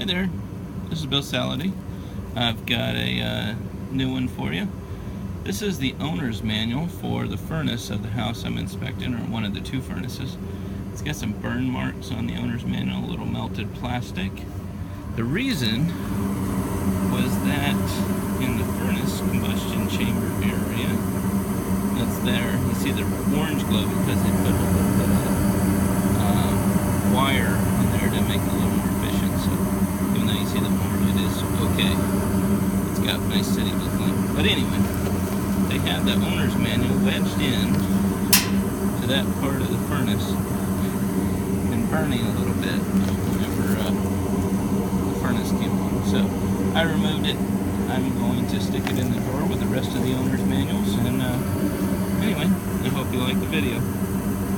Hi there, this is Bill Salady. I've got a new one for you. This is the owner's manual for the furnace of the house I'm inspecting, or one of the two furnaces. It's got some burn marks on the owner's manual, a little melted plastic. The reason was that in the furnace combustion chamber area that's there, you see the orange glow because they put a little bit of wire in there to make it a little more efficient. So even though you see the orange, it is okay. It's got nice steady glowing. But anyway, they had the owner's manual wedged in to that part of the furnace and burning a little bit whenever the furnace came on. So I removed it. I'm going to stick it in the drawer with the rest of the owner's manuals. And anyway, I hope you like the video.